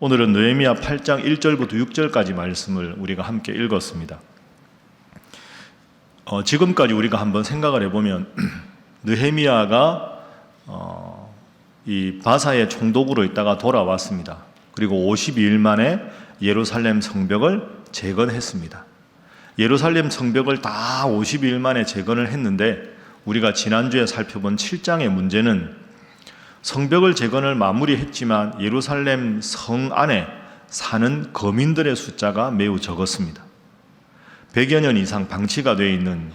오늘은 느헤미야 8장 1절부터 6절까지 말씀을 우리가 함께 읽었습니다. 지금까지 우리가 한번 생각을 해보면 느헤미야가 이 바사의 총독으로 있다가 돌아왔습니다. 그리고 52일 만에 예루살렘 성벽을 재건했습니다. 예루살렘 성벽을 다 52일 만에 재건을 했는데 우리가 지난주에 살펴본 7장의 문제는 성벽을 재건을 마무리했지만 예루살렘 성 안에 사는 거민들의 숫자가 매우 적었습니다. 100여 년 이상 방치가 되어 있는,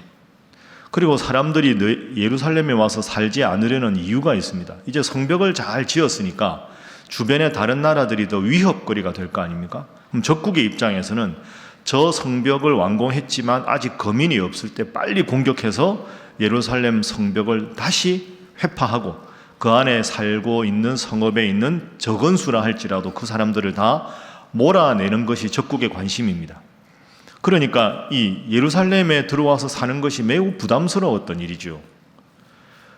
그리고 사람들이 예루살렘에 와서 살지 않으려는 이유가 있습니다. 이제 성벽을 잘 지었으니까 주변의 다른 나라들이 더 위협거리가 될 거 아닙니까? 그럼 적국의 입장에서는 저 성벽을 완공했지만 아직 거민이 없을 때 빨리 공격해서 예루살렘 성벽을 다시 회파하고 그 안에 살고 있는 성읍에 있는 적은 수라 할지라도 그 사람들을 다 몰아내는 것이 적국의 관심입니다. 그러니까 이 예루살렘에 들어와서 사는 것이 매우 부담스러웠던 일이죠.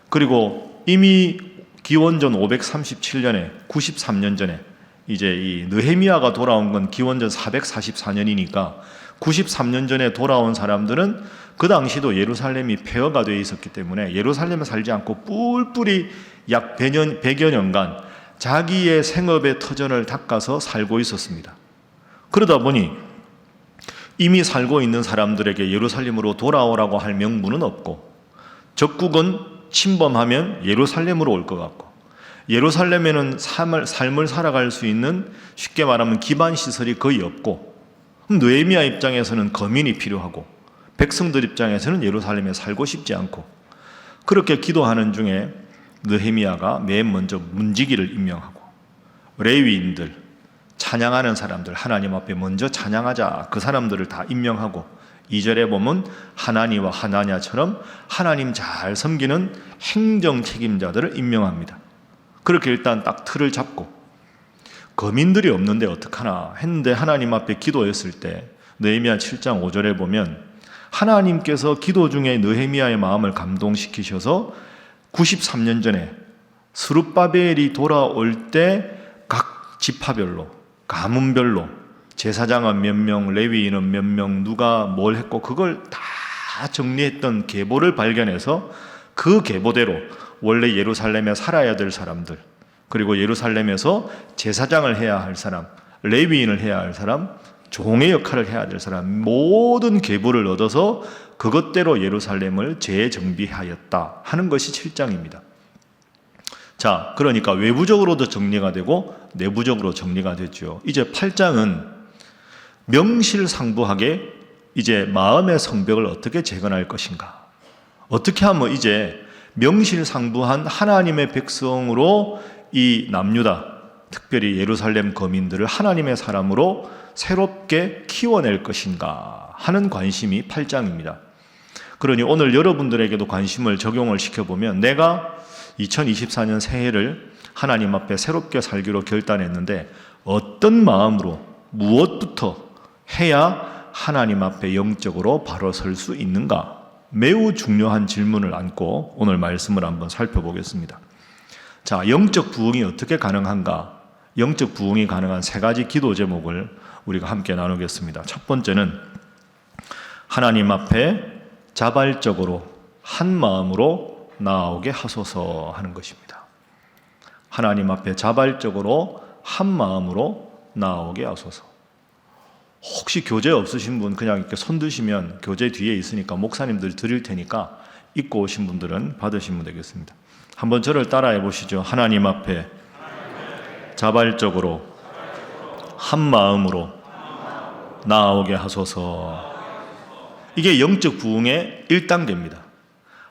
그리고 이미 기원전 537년에 93년 전에 이제 이 느헤미야가 돌아온 건 기원전 444년이니까 93년 전에 돌아온 사람들은 그 당시도 예루살렘이 폐허가 되어 있었기 때문에 예루살렘에 살지 않고 뿔뿔이 약 100여 년간 자기의 생업의 터전을 닦아서 살고 있었습니다. 그러다 보니 이미 살고 있는 사람들에게 예루살렘으로 돌아오라고 할 명분은 없고, 적국은 침범하면 예루살렘으로 올 것 같고, 예루살렘에는 삶을 살아갈 수 있는, 쉽게 말하면 기반 시설이 거의 없고, 느헤미야 입장에서는 거민이 필요하고 백성들 입장에서는 예루살렘에 살고 싶지 않고, 그렇게 기도하는 중에 느헤미야가 맨 먼저 문지기를 임명하고 레위인들, 찬양하는 사람들, 하나님 앞에 먼저 찬양하자, 그 사람들을 다 임명하고, 2절에 보면 하나니와 하나냐처럼 하나님 잘 섬기는 행정 책임자들을 임명합니다. 그렇게 일단 딱 틀을 잡고, 거민들이 없는데 어떡하나 했는데 하나님 앞에 기도했을 때 느헤미야 7장 5절에 보면 하나님께서 기도 중에 느헤미야의 마음을 감동시키셔서 93년 전에 스룹바벨이 돌아올 때 각 지파별로, 가문별로 제사장은 몇 명, 레위인은 몇 명, 누가 뭘 했고 그걸 다 정리했던 계보를 발견해서 그 계보대로 원래 예루살렘에 살아야 될 사람들, 그리고 예루살렘에서 제사장을 해야 할 사람, 레위인을 해야 할 사람, 종의 역할을 해야 될 사람, 모든 계보를 얻어서 그것대로 예루살렘을 재정비하였다 하는 것이 7장입니다. 자, 그러니까 외부적으로도 정리가 되고 내부적으로 정리가 됐죠. 이제 8장은 명실상부하게 이제 마음의 성벽을 어떻게 재건할 것인가, 어떻게 하면 이제 명실상부한 하나님의 백성으로 이 남유다, 특별히 예루살렘 거민들을 하나님의 사람으로 새롭게 키워낼 것인가 하는 관심이 8장입니다. 그러니 오늘 여러분들에게도 관심을 적용을 시켜보면, 내가 2024년 새해를 하나님 앞에 새롭게 살기로 결단했는데 어떤 마음으로 무엇부터 해야 하나님 앞에 영적으로 바로 설 수 있는가, 매우 중요한 질문을 안고 오늘 말씀을 한번 살펴보겠습니다. 자, 영적 부흥이 어떻게 가능한가? 영적 부흥이 가능한 세 가지 기도 제목을 우리가 함께 나누겠습니다. 첫 번째는 하나님 앞에 자발적으로 한 마음으로 나아오게 하소서 하는 것입니다. 하나님 앞에 자발적으로 한 마음으로 나아오게 하소서. 혹시 교재 없으신 분 그냥 이렇게 손 드시면 교재 뒤에 있으니까 목사님들 드릴 테니까 읽고 오신 분들은 받으시면 되겠습니다. 한번 저를 따라해 보시죠. 하나님 앞에 자발적으로 한 마음으로 나아오게 하소서. 이게 영적 부흥의 1단계입니다.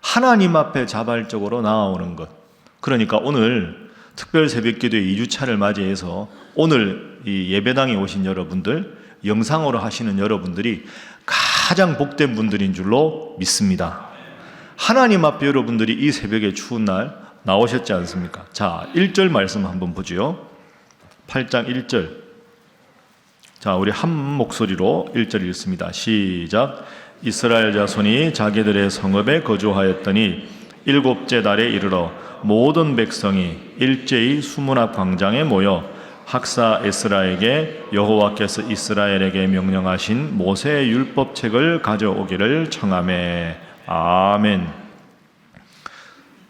하나님 앞에 자발적으로 나아오는 것. 그러니까 오늘 특별 새벽기도의 2주차를 맞이해서 오늘 이 예배당에 오신 여러분들, 영상으로 하시는 여러분들이 가장 복된 분들인 줄로 믿습니다. 하나님 앞에 여러분들이 이 새벽의 추운 날 나오셨지 않습니까? 자, 1절 말씀 한번 보죠. 8장 1절. 자, 우리 한 목소리로 1절 읽습니다. 시작. 이스라엘 자손이 자기들의 성읍에 거주하였더니 일곱째 달에 이르러 모든 백성이 일제히 수문 앞 광장에 모여 학사 에스라에게 여호와께서 이스라엘에게 명령하신 모세의 율법책을 가져오기를 청하매. 아멘.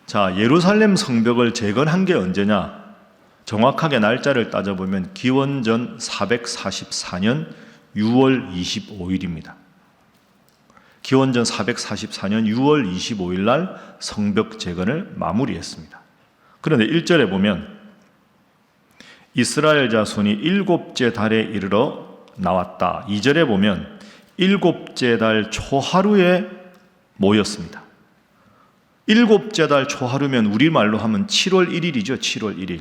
자, 예루살렘 성벽을 재건한 게 언제냐? 정확하게 날짜를 따져보면 기원전 444년 6월 25일입니다. 기원전 444년 6월 25일 날 성벽 재건을 마무리했습니다. 그런데 1절에 보면 이스라엘 자손이 7째 달에 이르러 나왔다. 2절에 보면 7째 달 초하루에 모였습니다. 7째 달 초하루면 우리말로 하면 7월 1일이죠. 7월 1일.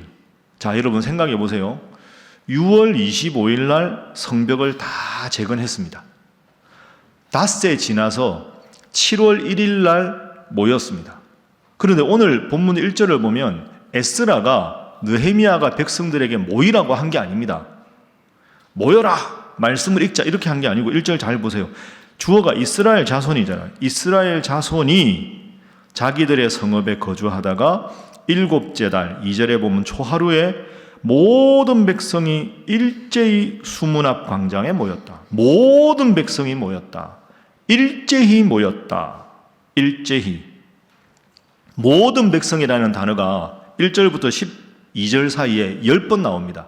자, 여러분 생각해 보세요. 6월 25일 날 성벽을 다 재건했습니다. 닷새 지나서 7월 1일 날 모였습니다. 그런데 오늘 본문 1절을 보면 에스라가 느헤미야가 백성들에게 모이라고 한 게 아닙니다. 모여라! 말씀을 읽자 이렇게 한 게 아니고 1절 잘 보세요. 주어가 이스라엘 자손이잖아요. 이스라엘 자손이 자기들의 성읍에 거주하다가 7째 달 2절에 보면 초하루에 모든 백성이 일제히 수문 앞 광장에 모였다. 모든 백성이 모였다. 일제히 모였다. 일제히. 모든 백성이라는 단어가 1절부터 12절 사이에 10번 나옵니다.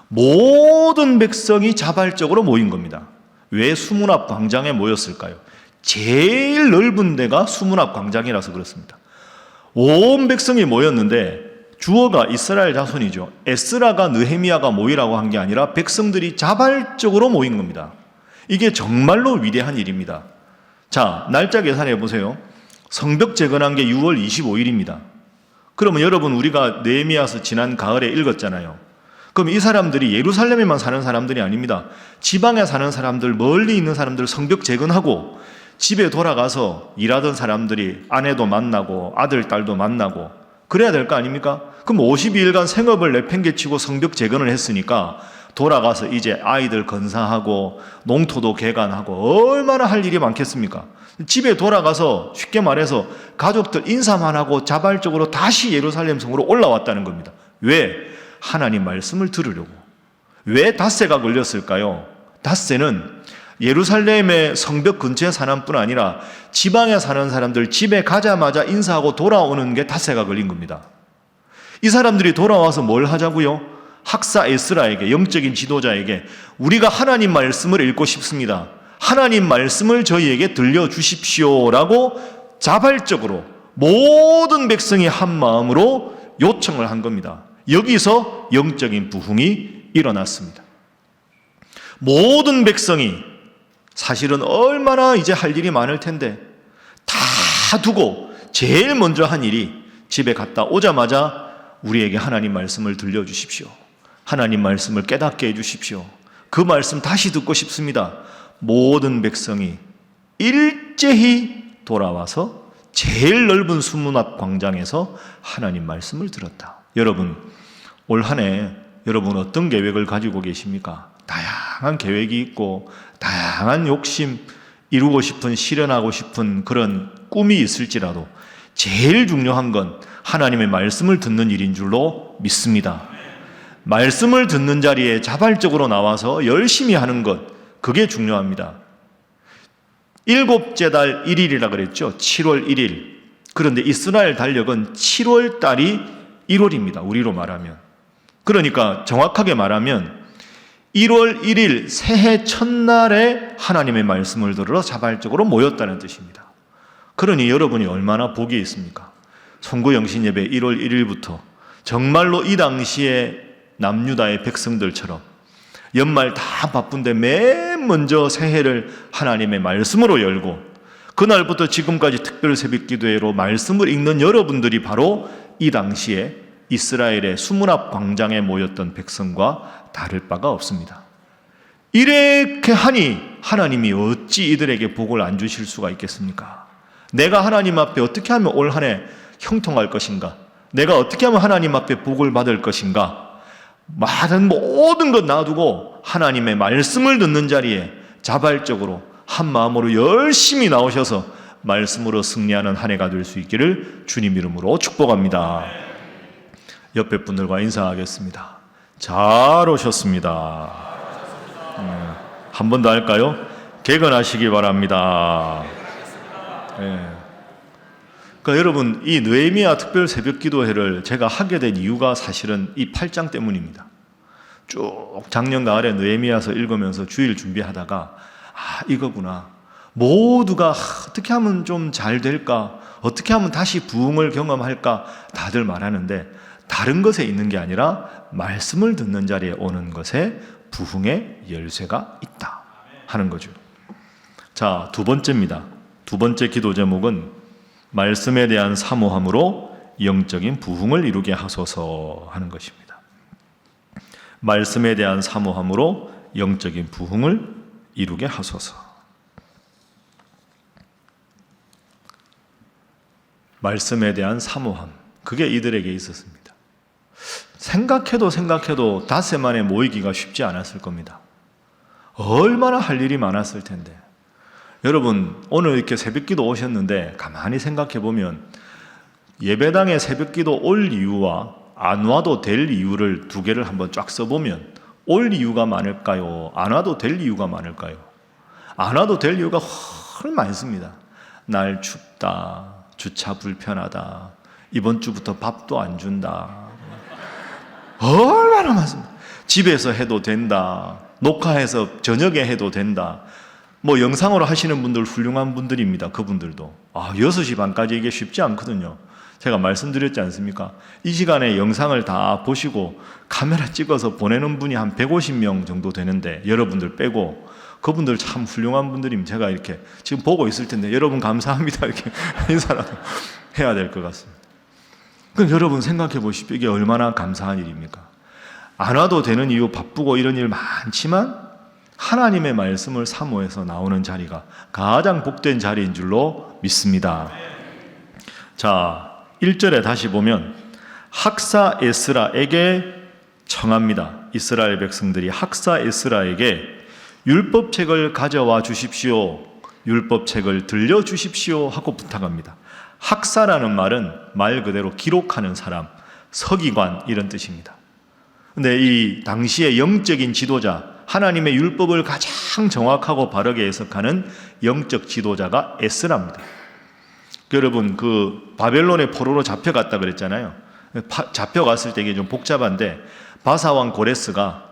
모든 백성이 자발적으로 모인 겁니다. 왜 수문 앞 광장에 모였을까요? 제일 넓은 데가 수문 앞 광장이라서 그렇습니다. 온 백성이 모였는데 주어가 이스라엘 자손이죠. 에스라가 느헤미야가 모이라고 한 게 아니라 백성들이 자발적으로 모인 겁니다. 이게 정말로 위대한 일입니다. 자, 날짜 계산해 보세요. 성벽 재건한 게 6월 25일입니다. 그러면 여러분 우리가 느헤미야서 지난 가을에 읽었잖아요. 그럼 이 사람들이 예루살렘에만 사는 사람들이 아닙니다. 지방에 사는 사람들, 멀리 있는 사람들 성벽 재건하고 집에 돌아가서 일하던 사람들이 아내도 만나고 아들, 딸도 만나고 그래야 될 거 아닙니까? 그럼 52일간 생업을 내팽개치고 성벽 재건을 했으니까 돌아가서 이제 아이들 건사하고 농토도 개간하고 얼마나 할 일이 많겠습니까? 집에 돌아가서 쉽게 말해서 가족들 인사만 하고 자발적으로 다시 예루살렘 성으로 올라왔다는 겁니다. 왜? 하나님 말씀을 들으려고. 왜 닷새가 걸렸을까요? 닷새는 예루살렘의 성벽 근처에 사는 뿐 아니라 지방에 사는 사람들 집에 가자마자 인사하고 돌아오는 게 닷새가 걸린 겁니다. 이 사람들이 돌아와서 뭘 하자고요? 학사 에스라에게, 영적인 지도자에게 우리가 하나님 말씀을 읽고 싶습니다. 하나님 말씀을 저희에게 들려주십시오 라고 자발적으로 모든 백성이 한 마음으로 요청을 한 겁니다. 여기서 영적인 부흥이 일어났습니다. 모든 백성이 사실은 얼마나 이제 할 일이 많을 텐데 다 두고 제일 먼저 한 일이 집에 갔다 오자마자 우리에게 하나님 말씀을 들려주십시오. 하나님 말씀을 깨닫게 해주십시오. 그 말씀 다시 듣고 싶습니다. 모든 백성이 일제히 돌아와서 제일 넓은 수문 앞 광장에서 하나님 말씀을 들었다. 여러분, 올 한 해 여러분 어떤 계획을 가지고 계십니까? 다양한 계획이 있고 다양한 욕심, 이루고 싶은, 실현하고 싶은 그런 꿈이 있을지라도 제일 중요한 건 하나님의 말씀을 듣는 일인 줄로 믿습니다. 말씀을 듣는 자리에 자발적으로 나와서 열심히 하는 것, 그게 중요합니다. 7째 달 1일이라 그랬죠. 7월 1일. 그런데 이스라엘 달력은 7월 달이 1월입니다. 우리로 말하면. 그러니까 정확하게 말하면 1월 1일 새해 첫날에 하나님의 말씀을 들으러 자발적으로 모였다는 뜻입니다. 그러니 여러분이 얼마나 복이 있습니까? 송구영신 예배 1월 1일부터 정말로 이 당시에 남유다의 백성들처럼 연말 다 바쁜데 맨 먼저 새해를 하나님의 말씀으로 열고 그날부터 지금까지 특별 새벽 기도회로 말씀을 읽는 여러분들이 바로 이 당시에 이스라엘의 수문 앞 광장에 모였던 백성과 다를 바가 없습니다. 이렇게 하니 하나님이 어찌 이들에게 복을 안 주실 수가 있겠습니까? 내가 하나님 앞에 어떻게 하면 올 한 해 형통할 것인가? 내가 어떻게 하면 하나님 앞에 복을 받을 것인가? 모든 것 놔두고 하나님의 말씀을 듣는 자리에 자발적으로 한 마음으로 열심히 나오셔서 말씀으로 승리하는 한 해가 될 수 있기를 주님 이름으로 축복합니다. 옆에 분들과 인사하겠습니다. 잘 오셨습니다. 한 번 더 할까요? 개건하시기 바랍니다. 그러니까 여러분, 이 느헤미야 특별 새벽 기도회를 제가 하게 된 이유가 사실은 이 8장 때문입니다. 쭉 작년 가을에 느헤미야서 읽으면서 주일 준비하다가 이거구나. 모두가 어떻게 하면 좀 잘 될까? 어떻게 하면 다시 부흥을 경험할까? 다들 말하는데 다른 것에 있는 게 아니라 말씀을 듣는 자리에 오는 것에 부흥의 열쇠가 있다 하는 거죠. 자, 두 번째입니다. 두 번째 기도 제목은 말씀에 대한 사모함으로 영적인 부흥을 이루게 하소서 하는 것입니다. 말씀에 대한 사모함으로 영적인 부흥을 이루게 하소서. 말씀에 대한 사모함, 그게 이들에게 있었습니다. 생각해도 닷새 만에 모이기가 쉽지 않았을 겁니다. 얼마나 할 일이 많았을 텐데. 여러분, 오늘 이렇게 새벽기도 오셨는데 가만히 생각해 보면 예배당에 새벽기도 올 이유와 안 와도 될 이유를 두 개를 한번 쫙 써보면 올 이유가 많을까요? 안 와도 될 이유가 많을까요? 안 와도 될 이유가 훨 많습니다. 날 춥다, 주차 불편하다, 이번 주부터 밥도 안 준다, 얼마나 많습니다. 집에서 해도 된다, 녹화해서 저녁에 해도 된다. 뭐 영상으로 하시는 분들 훌륭한 분들입니다. 그분들도 6시 반까지 이게 쉽지 않거든요. 제가 말씀드렸지 않습니까? 이 시간에 영상을 다 보시고 카메라 찍어서 보내는 분이 한 150명 정도 되는데 여러분들 빼고 그분들 참 훌륭한 분들입니다. 제가 이렇게 지금 보고 있을 텐데 여러분 감사합니다 이렇게 인사라도 해야 될 것 같습니다. 그럼 여러분 생각해 보십시오. 이게 얼마나 감사한 일입니까? 안 와도 되는 이유, 바쁘고 이런 일 많지만 하나님의 말씀을 사모해서 나오는 자리가 가장 복된 자리인 줄로 믿습니다. 자, 1절에 다시 보면 학사 에스라에게 청합니다. 이스라엘 백성들이 학사 에스라에게 율법책을 가져와 주십시오, 율법책을 들려주십시오 하고 부탁합니다. 학사라는 말은 말 그대로 기록하는 사람, 서기관 이런 뜻입니다. 근데 이 당시의 영적인 지도자, 하나님의 율법을 가장 정확하고 바르게 해석하는 영적 지도자가 에스라입니다. 여러분, 그 바벨론의 포로로 잡혀갔다 그랬잖아요. 잡혀갔을 때 이게 좀 복잡한데 바사왕 고레스가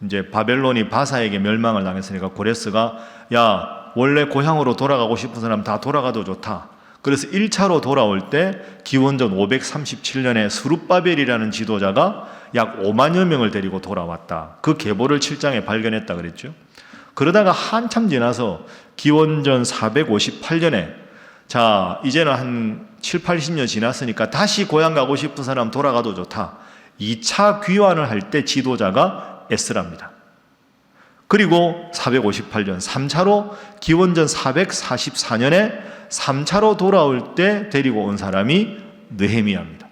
이제 바벨론이 바사에게 멸망을 당했으니까 고레스가 야, 원래 고향으로 돌아가고 싶은 사람 다 돌아가도 좋다. 그래서 1차로 돌아올 때 기원전 537년에 스룹바벨이라는 지도자가 약 5만여 명을 데리고 돌아왔다. 그 계보를 7장에 발견했다 그랬죠. 그러다가 한참 지나서 기원전 458년에 자, 이제는 한 7, 80년 지났으니까 다시 고향 가고 싶은 사람 돌아가도 좋다. 2차 귀환을 할 때 지도자가 에스라입니다. 그리고 458년 3차로 기원전 444년에 3차로 돌아올 때 데리고 온 사람이 느헤미야입니다.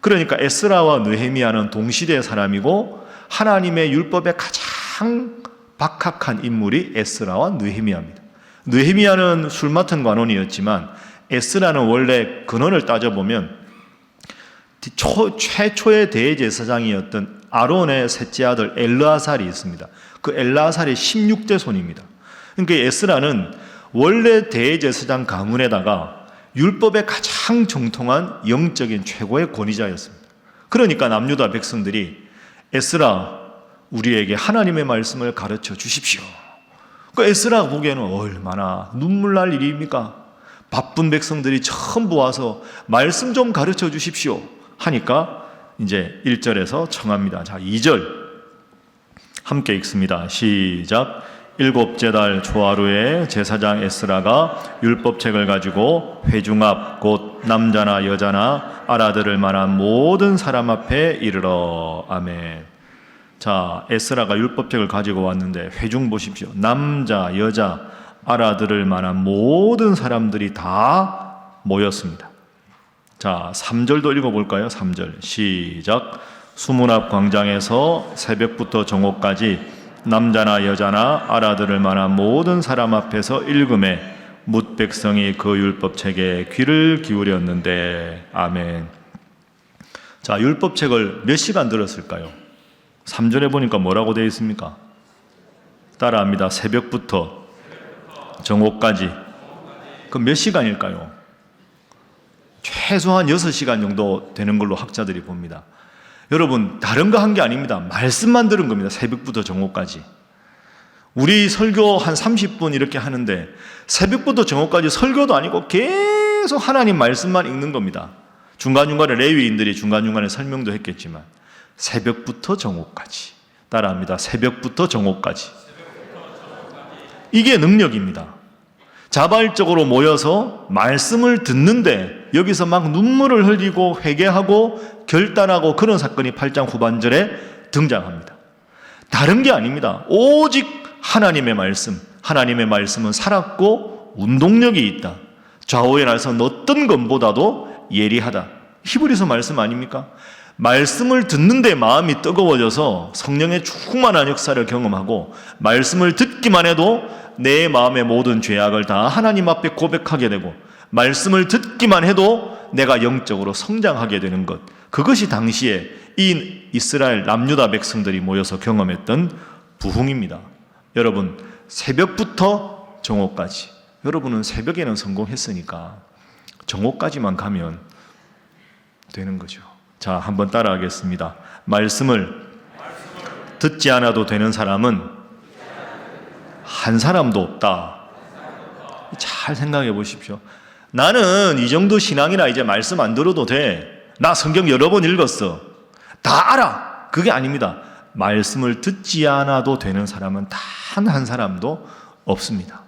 그러니까 에스라와 느헤미야는 동시대 사람이고 하나님의 율법에 가장 박학한 인물이 에스라와 느헤미야입니다. 느헤미야는 술 맡은 관원이었지만 에스라는 원래 근원을 따져보면 최초의 대제사장이었던 아론의 셋째 아들 엘르아살이 있습니다. 그 엘르아살이 16대 손입니다. 그러니까 에스라는 원래 대제사장 가문에다가 율법에 가장 정통한 영적인 최고의 권위자였습니다. 그러니까 남유다 백성들이 에스라, 우리에게 하나님의 말씀을 가르쳐 주십시오. 그 에스라가 보기에는 얼마나 눈물 날 일입니까? 바쁜 백성들이 전부 와서 말씀 좀 가르쳐 주십시오 하니까 이제 1절에서 청합니다. 자, 2절 함께 읽습니다. 시작. 7째 달 초하루에 제사장 에스라가 율법책을 가지고 회중 앞 곧 남자나 여자나 알아들을 만한 모든 사람 앞에 이르러. 아멘. 자, 에스라가 율법책을 가지고 왔는데 회중 보십시오. 남자, 여자, 알아들을 만한 모든 사람들이 다 모였습니다. 자, 3절도 읽어볼까요? 3절 시작. 수문 앞 광장에서 새벽부터 정오까지 남자나 여자나 알아들을 만한 모든 사람 앞에서 읽음에 뭇 백성이 그 율법책에 귀를 기울였는데. 아멘. 자, 율법책을 몇 시간 들었을까요? 3절에 보니까 뭐라고 되어 있습니까? 따라합니다. 새벽부터 정오까지. 그 몇 시간일까요? 최소한 6시간 정도 되는 걸로 학자들이 봅니다. 여러분, 다른 거 한 게 아닙니다. 말씀만 들은 겁니다. 새벽부터 정오까지. 우리 설교 한 30분 이렇게 하는데 새벽부터 정오까지 설교도 아니고 계속 하나님 말씀만 읽는 겁니다. 중간중간에 레위인들이 중간중간에 설명도 했겠지만 새벽부터 정오까지. 따라합니다. 새벽부터 정오까지. 이게 능력입니다. 자발적으로 모여서 말씀을 듣는데 여기서 막 눈물을 흘리고 회개하고 결단하고 그런 사건이 8장 후반절에 등장합니다. 다른 게 아닙니다. 오직 하나님의 말씀. 하나님의 말씀은 살았고 운동력이 있다. 좌우에 나선 어떤 것보다도 예리하다. 히브리서 말씀 아닙니까? 말씀을 듣는데 마음이 뜨거워져서 성령의 충만한 역사를 경험하고 말씀을 듣기만 해도 내 마음의 모든 죄악을 다 하나님 앞에 고백하게 되고 말씀을 듣기만 해도 내가 영적으로 성장하게 되는 것, 그것이 당시에 이 이스라엘 남유다 백성들이 모여서 경험했던 부흥입니다. 여러분, 새벽부터 정오까지. 여러분은 새벽에는 성공했으니까 정오까지만 가면 되는 거죠. 자, 한번 따라하겠습니다. 말씀을 듣지 않아도 되는 사람은 한 사람도 없다. 잘 생각해 보십시오. 나는 이 정도 신앙이나 이제 말씀 안 들어도 돼. 나 성경 여러 번 읽었어. 다 알아. 그게 아닙니다. 말씀을 듣지 않아도 되는 사람은 단 한 사람도 없습니다.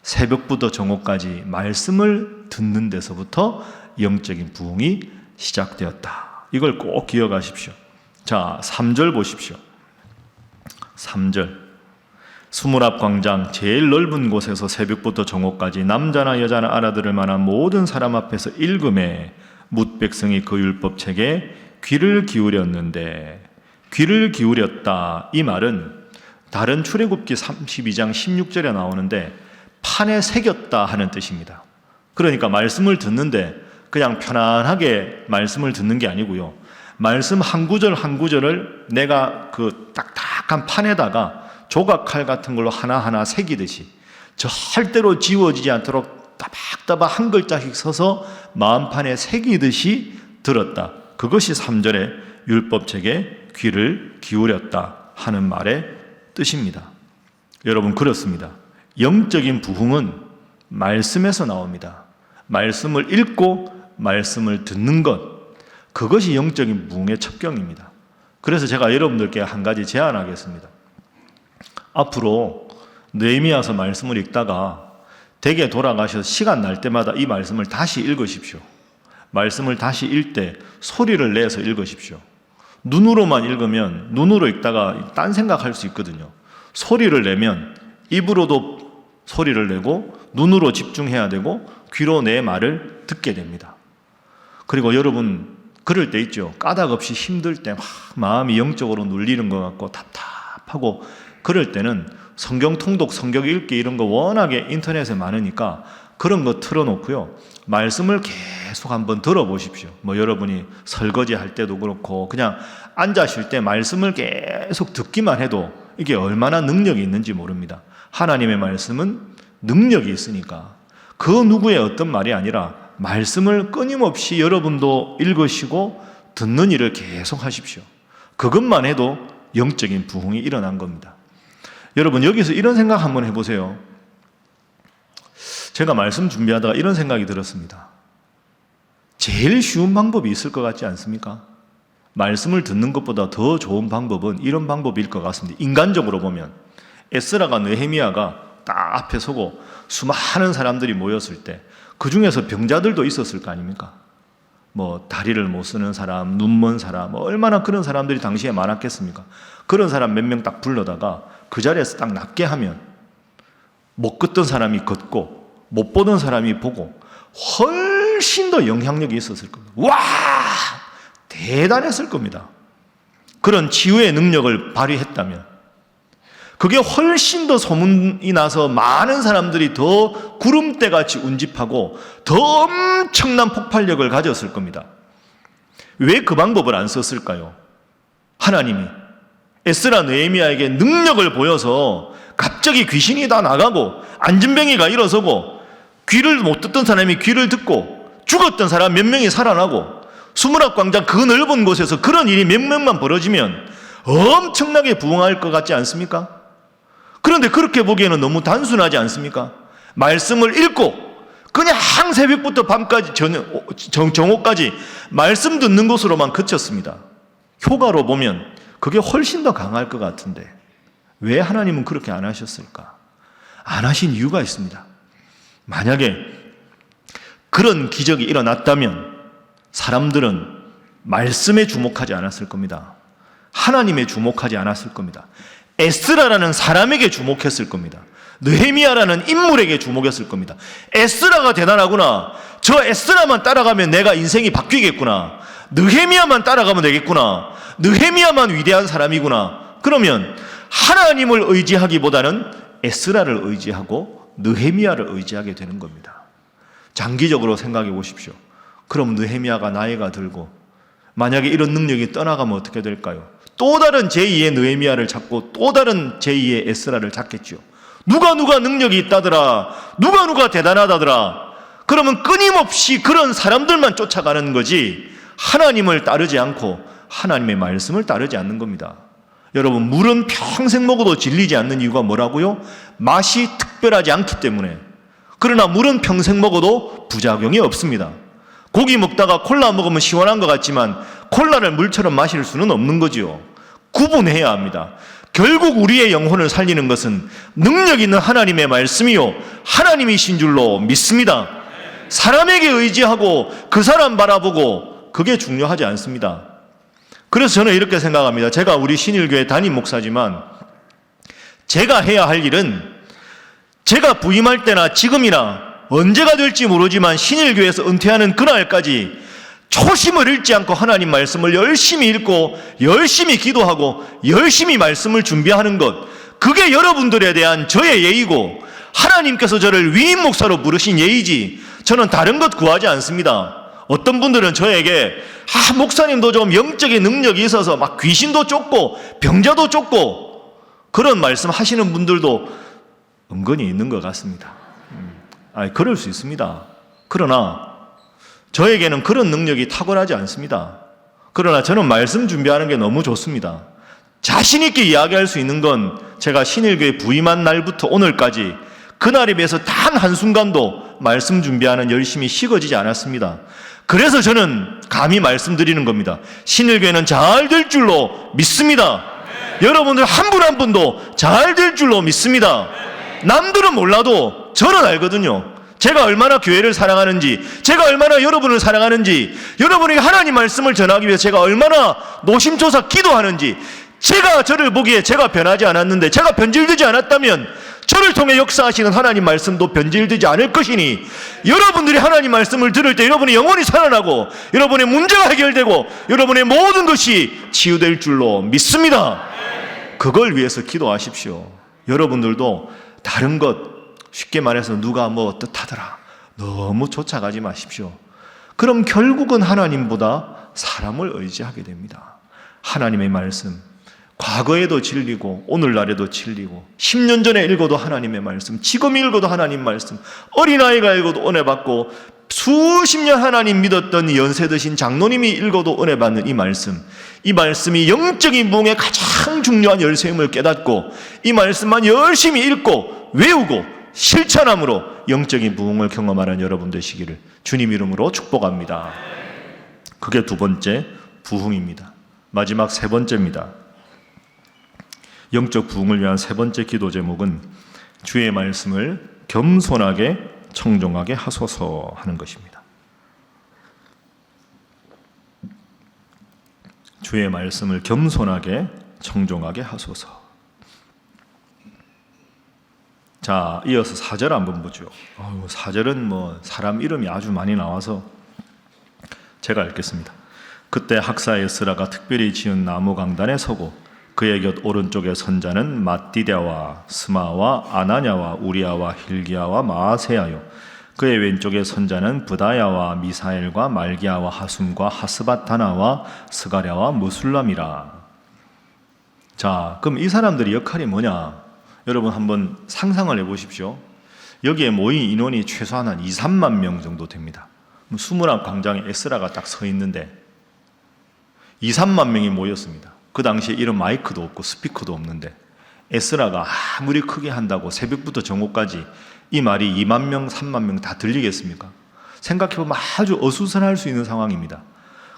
새벽부터 정오까지 말씀을 듣는 데서부터 영적인 부흥이 시작되었다. 이걸 꼭 기억하십시오. 자, 3절 보십시오. 3절. 수문 앞 광장 제일 넓은 곳에서 새벽부터 정오까지 남자나 여자나 알아들을 만한 모든 사람 앞에서 읽음에 뭇 백성이 그 율법책에 귀를 기울였는데, 귀를 기울였다, 이 말은 다른 출애굽기 32장 16절에 나오는데 판에 새겼다 하는 뜻입니다. 그러니까 말씀을 듣는데 그냥 편안하게 말씀을 듣는 게 아니고요, 말씀 한 구절 한 구절을 내가 그 딱딱한 판에다가 조각칼 같은 걸로 하나하나 새기듯이 절대로 지워지지 않도록 따박따박 한 글자씩 써서 마음판에 새기듯이 들었다. 그것이 3절의 율법책에 귀를 기울였다 하는 말의 뜻입니다. 여러분, 그렇습니다. 영적인 부흥은 말씀에서 나옵니다. 말씀을 읽고 말씀을 듣는 것, 그것이 영적인 부흥의 첩경입니다. 그래서 제가 여러분들께 한 가지 제안하겠습니다. 앞으로 느헤미야서 말씀을 읽다가 댁에 돌아가셔서 시간 날 때마다 이 말씀을 다시 읽으십시오. 말씀을 다시 읽을 때 소리를 내서 읽으십시오. 눈으로만 읽으면 눈으로 읽다가 딴 생각할 수 있거든요. 소리를 내면 입으로도 소리를 내고 눈으로 집중해야 되고 귀로 내 말을 듣게 됩니다. 그리고 여러분, 그럴 때 있죠. 까닭 없이 힘들 때 막 마음이 영적으로 눌리는 것 같고 답답하고, 그럴 때는 성경 통독, 성경 읽기 이런 거 워낙에 인터넷에 많으니까 그런 거 틀어놓고요, 말씀을 계속 한번 들어보십시오. 뭐 여러분이 설거지 할 때도 그렇고 그냥 앉아 쉴 때 말씀을 계속 듣기만 해도 이게 얼마나 능력이 있는지 모릅니다. 하나님의 말씀은 능력이 있으니까 그 누구의 어떤 말이 아니라 말씀을 끊임없이 여러분도 읽으시고 듣는 일을 계속 하십시오. 그것만 해도 영적인 부흥이 일어난 겁니다. 여러분, 여기서 이런 생각 한번 해보세요. 제가 말씀 준비하다가 이런 생각이 들었습니다. 제일 쉬운 방법이 있을 것 같지 않습니까? 말씀을 듣는 것보다 더 좋은 방법은 이런 방법일 것 같습니다. 인간적으로 보면 에스라가 느헤미야가 딱 앞에 서고 수많은 사람들이 모였을 때 그 중에서 병자들도 있었을 거 아닙니까? 뭐 다리를 못 쓰는 사람, 눈먼 사람, 얼마나 그런 사람들이 당시에 많았겠습니까? 그런 사람 몇 명 딱 불러다가 그 자리에서 딱 낫게 하면 못 걷던 사람이 걷고 못 보던 사람이 보고 훨씬 더 영향력이 있었을 겁니다. 와! 대단했을 겁니다. 그런 치유의 능력을 발휘했다면 그게 훨씬 더 소문이 나서 많은 사람들이 더 구름대같이 운집하고 더 엄청난 폭발력을 가졌을 겁니다. 왜 그 방법을 안 썼을까요? 하나님이 에스라 느헤미야에게 능력을 보여서 갑자기 귀신이 다 나가고 안진뱅이가 일어서고 귀를 못 듣던 사람이 귀를 듣고 죽었던 사람 몇 명이 살아나고 수문학광장 그 넓은 곳에서 그런 일이 몇 명만 벌어지면 엄청나게 부흥할 것 같지 않습니까? 그런데 그렇게 보기에는 너무 단순하지 않습니까? 말씀을 읽고 그냥 새벽부터 밤까지 정오까지 말씀 듣는 것으로만 그쳤습니다. 효과로 보면 그게 훨씬 더 강할 것 같은데 왜 하나님은 그렇게 안 하셨을까? 안 하신 이유가 있습니다. 만약에 그런 기적이 일어났다면 사람들은 말씀에 주목하지 않았을 겁니다. 하나님에 주목하지 않았을 겁니다. 에스라라는 사람에게 주목했을 겁니다. 느헤미야라는 인물에게 주목했을 겁니다. 에스라가 대단하구나. 저 에스라만 따라가면 내가 인생이 바뀌겠구나. 느헤미야만 따라가면 되겠구나. 느헤미야만 위대한 사람이구나. 그러면 하나님을 의지하기보다는 에스라를 의지하고 느헤미야를 의지하게 되는 겁니다. 장기적으로 생각해 보십시오. 그럼 느헤미야가 나이가 들고 만약에 이런 능력이 떠나가면 어떻게 될까요? 또 다른 제2의 느헤미야를 찾고 또 다른 제2의 에스라를 찾겠죠. 누가 능력이 있다더라. 누가 대단하다더라. 그러면 끊임없이 그런 사람들만 쫓아가는 거지 하나님을 따르지 않고 하나님의 말씀을 따르지 않는 겁니다. 여러분, 물은 평생 먹어도 질리지 않는 이유가 뭐라고요? 맛이 특별하지 않기 때문에. 그러나 물은 평생 먹어도 부작용이 없습니다. 고기 먹다가 콜라 먹으면 시원한 것 같지만 콜라를 물처럼 마실 수는 없는 거지요. 구분해야 합니다. 결국 우리의 영혼을 살리는 것은 능력 있는 하나님의 말씀이요 하나님이신 줄로 믿습니다. 사람에게 의지하고 그 사람 바라보고 그게 중요하지 않습니다. 그래서 저는 이렇게 생각합니다. 제가 우리 신일교회 담임 목사지만 제가 해야 할 일은 제가 부임할 때나 지금이나 언제가 될지 모르지만 신일교회에서 은퇴하는 그날까지 초심을 잃지 않고 하나님 말씀을 열심히 읽고 열심히 기도하고 열심히 말씀을 준비하는 것, 그게 여러분들에 대한 저의 예의고 하나님께서 저를 위임 목사로 부르신 예의지 저는 다른 것 구하지 않습니다. 어떤 분들은 저에게 목사님도 좀 영적인 능력이 있어서 막 귀신도 쫓고 병자도 쫓고 그런 말씀 하시는 분들도 은근히 있는 것 같습니다. 그럴 수 있습니다. 그러나 저에게는 그런 능력이 탁월하지 않습니다. 그러나 저는 말씀 준비하는 게 너무 좋습니다. 자신 있게 이야기할 수 있는 건 제가 신일교회 부임한 날부터 오늘까지 그날에 비해서 단 한순간도 말씀 준비하는 열심히 식어지지 않았습니다. 그래서 저는 감히 말씀드리는 겁니다. 신일교회는 잘 될 줄로 믿습니다. 여러분들 한 분 한 분도 잘 될 줄로 믿습니다. 남들은 몰라도 저는 알거든요. 제가 얼마나 교회를 사랑하는지, 제가 얼마나 여러분을 사랑하는지, 여러분에게 하나님 말씀을 전하기 위해서 제가 얼마나 노심초사 기도하는지, 제가 저를 보기에 제가 변하지 않았는데 제가 변질되지 않았다면 저를 통해 역사하시는 하나님 말씀도 변질되지 않을 것이니 여러분들이 하나님 말씀을 들을 때 여러분의 영혼이 살아나고 여러분의 문제가 해결되고 여러분의 모든 것이 치유될 줄로 믿습니다. 그걸 위해서 기도하십시오. 여러분들도 다른 것 쉽게 말해서 누가 뭐 어떻다더라 너무 쫓아가지 마십시오. 그럼 결국은 하나님보다 사람을 의지하게 됩니다. 하나님의 말씀, 과거에도 진리고 오늘날에도 진리고 10년 전에 읽어도 하나님의 말씀, 지금 읽어도 하나님 말씀, 어린아이가 읽어도 은혜 받고 수십 년 하나님 믿었던 연세 드신 장로님이 읽어도 은혜 받는 이 말씀이 영적인 부흥의 가장 중요한 열쇠임을 깨닫고 이 말씀만 열심히 읽고 외우고 실천함으로 영적인 부흥을 경험하는 여러분 되시기를 주님 이름으로 축복합니다. 그게 두 번째 부흥입니다. 마지막 세 번째입니다. 영적 부흥을 위한 세 번째 기도 제목은 주의 말씀을 겸손하게 청종하게 하소서 하는 것입니다. 주의 말씀을 겸손하게 청종하게 하소서. 자, 이어서 4절 한번 보죠. 4절은 사람 이름이 아주 많이 나와서 제가 읽겠습니다. 그때 학사 에스라가 특별히 지은 나무 강단에 서고 그의 곁 오른쪽에 선자는 마띠대와 스마와 아나냐와 우리야와 힐기야와 마아세야요 그의 왼쪽에 선자는 부다야와 미사엘과 말기야와 하숨과 하스바타나와 스가랴와 무술람이라. 자, 그럼 이 사람들의 역할이 뭐냐? 여러분 한번 상상을 해보십시오. 여기에 모인 인원이 최소한 한 2, 3만 명 정도 됩니다. 수문학 광장에 에스라가 딱 서 있는데 2, 3만 명이 모였습니다. 그 당시에 이런 마이크도 없고 스피커도 없는데 에스라가 아무리 크게 한다고 새벽부터 정오까지 이 말이 2만 명, 3만 명 다 들리겠습니까? 생각해보면 아주 어수선할 수 있는 상황입니다.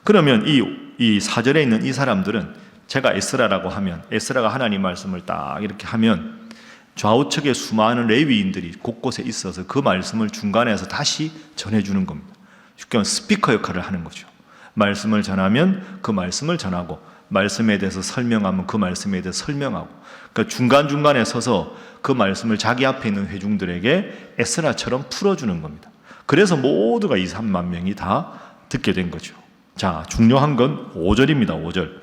그러면 이 사절에 있는 이 사람들은 제가 에스라라고 하면 에스라가 하나님 말씀을 딱 이렇게 하면 좌우측에 수많은 레위인들이 곳곳에 있어서 그 말씀을 중간에서 다시 전해주는 겁니다. 쉽게 말하면 스피커 역할을 하는 거죠. 말씀을 전하면 그 말씀을 전하고 말씀에 대해서 설명하면 그 말씀에 대해서 설명하고 그러니까 중간중간에 서서 그 말씀을 자기 앞에 있는 회중들에게 에스라처럼 풀어주는 겁니다. 그래서 모두가 2, 3만 명이 다 듣게 된 거죠. 자, 중요한 건 5절입니다. 5절.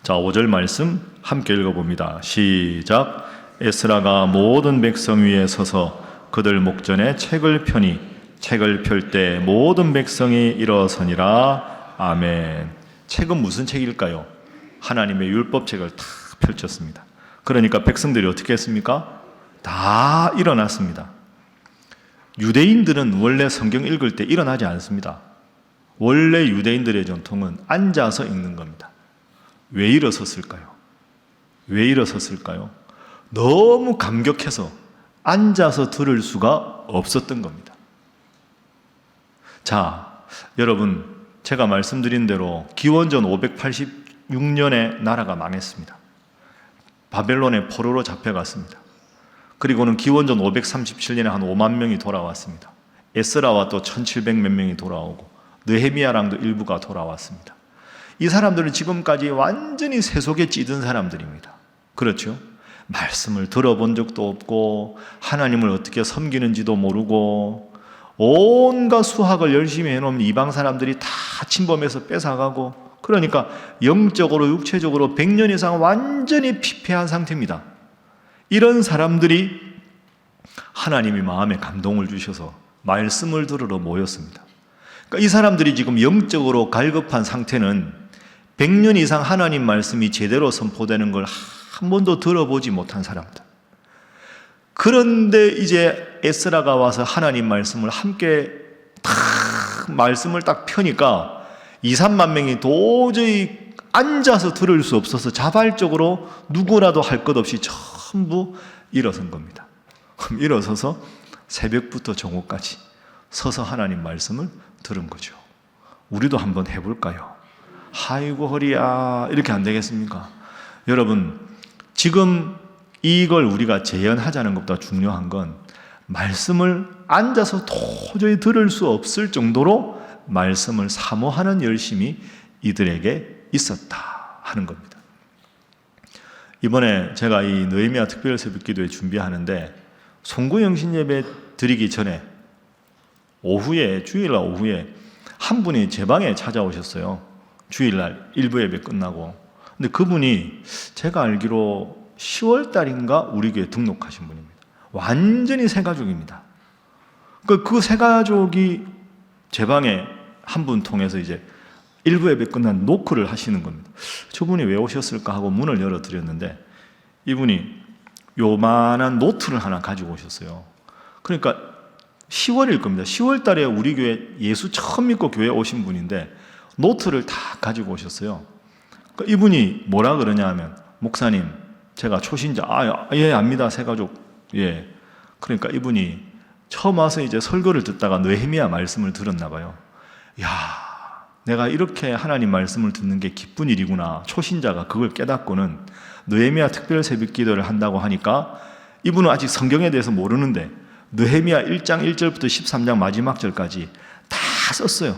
자, 5절 말씀 함께 읽어봅니다. 시작. 에스라가 모든 백성 위에 서서 그들 목전에 책을 펴니 책을 펼 때 모든 백성이 일어서니라. 아멘. 책은 무슨 책일까요? 하나님의 율법책을 다 펼쳤습니다. 그러니까 백성들이 어떻게 했습니까? 다 일어났습니다. 유대인들은 원래 성경 읽을 때 일어나지 않습니다. 원래 유대인들의 전통은 앉아서 읽는 겁니다. 왜 일어섰을까요? 왜 일어섰을까요? 너무 감격해서 앉아서 들을 수가 없었던 겁니다. 자, 여러분, 제가 말씀드린 대로 기원전 586년에 나라가 망했습니다. 바벨론의 포로로 잡혀갔습니다. 그리고는 기원전 537년에 한 5만 명이 돌아왔습니다. 에스라와 또 1700몇 명이 돌아오고 느헤미야랑도 일부가 돌아왔습니다. 이 사람들은 지금까지 완전히 새 속에 찌든 사람들입니다. 그렇죠? 말씀을 들어본 적도 없고 하나님을 어떻게 섬기는지도 모르고 온갖 수학을 열심히 해놓은 이방 사람들이 다 침범해서 뺏어가고 그러니까 영적으로 육체적으로 100년 이상 완전히 피폐한 상태입니다. 이런 사람들이 하나님이 마음에 감동을 주셔서 말씀을 들으러 모였습니다. 그러니까 이 사람들이 지금 영적으로 갈급한 상태는 100년 이상 하나님 말씀이 제대로 선포되는 걸 한 번도 들어보지 못한 사람들. 그런데 이제 에스라가 와서 하나님 말씀을 함께 말씀을 딱 펴니까 2, 3만 명이 도저히 앉아서 들을 수 없어서 자발적으로 누구라도 할 것 없이 전부 일어선 겁니다. 그럼 일어서서 새벽부터 정오까지 서서 하나님 말씀을 들은 거죠. 우리도 한번 해볼까요? 아이고 허리야 이렇게 안 되겠습니까? 여러분 지금 이걸 우리가 재현하자는 것보다 중요한 건 말씀을 앉아서 도저히 들을 수 없을 정도로 말씀을 사모하는 열심이 이들에게 있었다 하는 겁니다. 이번에 제가 이 느헤미야 특별 새벽기도회 준비하는데 송구영신 예배 드리기 전에 오후에 주일날 오후에 한 분이 제 방에 찾아오셨어요. 주일날 일부 예배 끝나고. 근데 그분이 제가 알기로 10월 달인가 우리 교회 등록하신 분입니다. 완전히 새 가족입니다. 그 새 가족이 제 방에 한 분 통해서 이제 일부 예배 끝난 노크를 하시는 겁니다. 저분이 왜 오셨을까 하고 문을 열어드렸는데 이분이 요만한 노트를 하나 가지고 오셨어요. 그러니까 10월일 겁니다. 10월 달에 우리 교회 예수 처음 믿고 교회 오신 분인데 노트를 다 가지고 오셨어요. 그러니까 이분이 뭐라 그러냐 하면 목사님 제가 초신자 예 압니다 새가족 예 그러니까 이분이 처음 와서 이제 설교를 듣다가 느헤미야 말씀을 들었나 봐요. 야 내가 이렇게 하나님 말씀을 듣는 게 기쁜 일이구나. 초신자가 그걸 깨닫고는 느헤미야 특별 새벽기도를 한다고 하니까 이분은 아직 성경에 대해서 모르는데 느헤미야 1장 1절부터 13장 마지막 절까지 다 썼어요.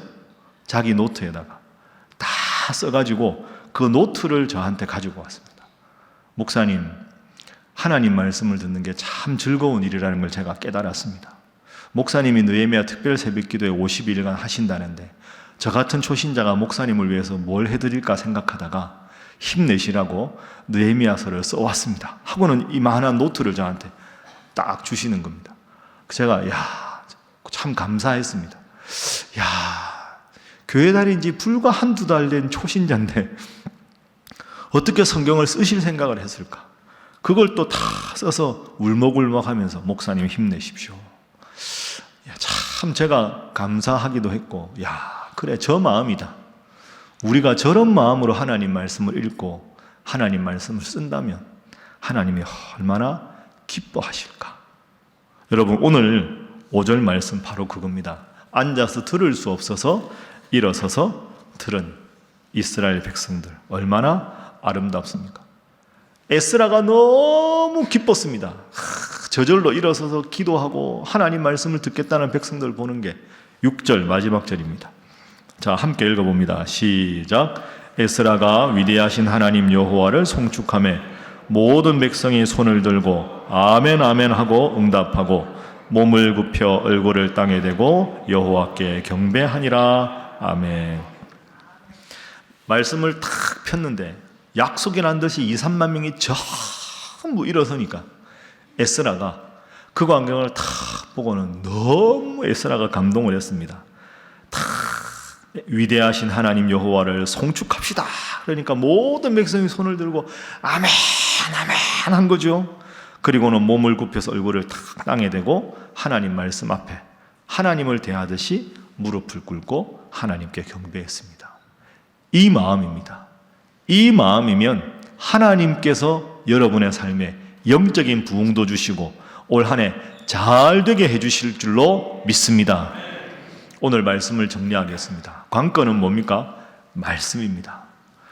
자기 노트에다가 다 써가지고 그 노트를 저한테 가지고 왔습니다. 목사님, 하나님 말씀을 듣는 게 참 즐거운 일이라는 걸 제가 깨달았습니다. 목사님이 느헤미야 특별 새벽기도에 50일간 하신다는데 저 같은 초신자가 목사님을 위해서 뭘 해드릴까 생각하다가 힘내시라고 느헤미야서를 써왔습니다. 하고는 이만한 노트를 저한테 딱 주시는 겁니다. 제가 참 감사했습니다. 교회 다닌 지 불과 한두 달 된 초신자인데 어떻게 성경을 쓰실 생각을 했을까? 그걸 또 다 써서 울먹울먹하면서 목사님 힘내십시오. 참 제가 감사하기도 했고, 그래 저 마음이다. 우리가 저런 마음으로 하나님 말씀을 읽고 하나님 말씀을 쓴다면 하나님이 얼마나 기뻐하실까. 여러분, 오늘 5절 말씀 바로 그겁니다. 앉아서 들을 수 없어서 일어서서 들은 이스라엘 백성들 얼마나 아름답습니까? 에스라가 너무 기뻤습니다. 저절로 일어서서 기도하고 하나님 말씀을 듣겠다는 백성들 보는 게 6절 마지막 절입니다. 자, 함께 읽어봅니다. 시작. 에스라가 위대하신 하나님 여호와를 송축하며 모든 백성이 손을 들고 아멘 아멘 하고 응답하고 몸을 굽혀 얼굴을 땅에 대고 여호와께 경배하니라. 아멘. 말씀을 탁 폈는데 약속이 난 듯이 2-3만 명이 전부 일어서니까 에스라가 그 광경을 탁 보고는 너무 에스라가 감동을 했습니다. 탁 위대하신 하나님 여호와를 송축합시다. 그러니까 모든 백성이 손을 들고 아멘 아멘 한 거죠. 그리고는 몸을 굽혀서 얼굴을 탁 땅에 대고 하나님 말씀 앞에 하나님을 대하듯이 무릎을 꿇고 하나님께 경배했습니다. 이 마음입니다. 이 마음이면 하나님께서 여러분의 삶에 영적인 부흥도 주시고 올 한 해 잘 되게 해주실 줄로 믿습니다. 오늘 말씀을 정리하겠습니다. 관건은 뭡니까? 말씀입니다.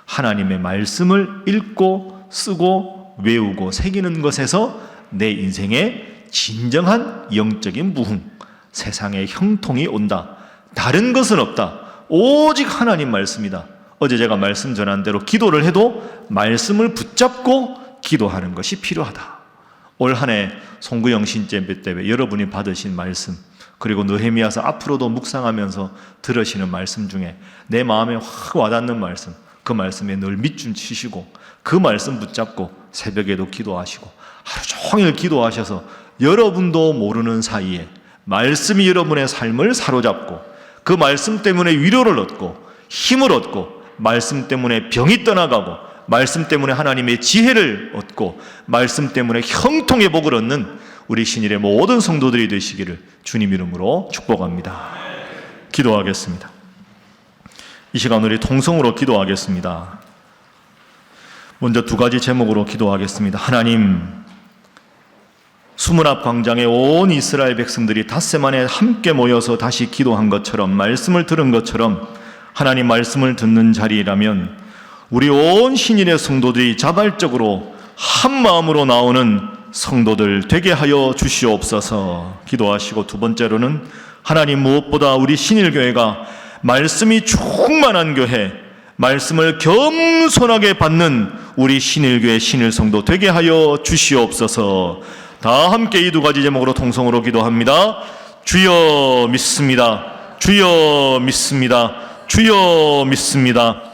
하나님의 말씀을 읽고 쓰고 외우고 새기는 것에서 내 인생에 진정한 영적인 부흥, 세상의 형통이 온다. 다른 것은 없다. 오직 하나님 말씀이다. 어제 제가 말씀 전한 대로 기도를 해도 말씀을 붙잡고 기도하는 것이 필요하다. 올 한 해 송구영 신제배 때 여러분이 받으신 말씀, 그리고 느헤미야서 앞으로도 묵상하면서 들으시는 말씀 중에 내 마음에 확 와닿는 말씀, 그 말씀에 늘 밑줄 치시고 그 말씀 붙잡고 새벽에도 기도하시고 하루 종일 기도하셔서 여러분도 모르는 사이에 말씀이 여러분의 삶을 사로잡고 그 말씀 때문에 위로를 얻고 힘을 얻고 말씀 때문에 병이 떠나가고 말씀 때문에 하나님의 지혜를 얻고 말씀 때문에 형통의 복을 얻는 우리 신일의 모든 성도들이 되시기를 주님 이름으로 축복합니다. 기도하겠습니다. 이 시간 우리 통성으로 기도하겠습니다. 먼저 2가지 제목으로 기도하겠습니다. 하나님, 수문 앞 광장에 온 이스라엘 백성들이 닷새 만에 함께 모여서 다시 기도한 것처럼 말씀을 들은 것처럼 하나님 말씀을 듣는 자리라면 우리 온 신일의 성도들이 자발적으로 한 마음으로 나오는 성도들 되게 하여 주시옵소서. 기도하시고 2번째로는 하나님, 무엇보다 우리 신일교회가 말씀이 충만한 교회, 말씀을 겸손하게 받는 우리 신일교회 신일성도 되게 하여 주시옵소서. 다 함께 이 2가지 제목으로 통성으로 기도합니다. 주여 믿습니다. 주여 믿습니다. 주여 믿습니다.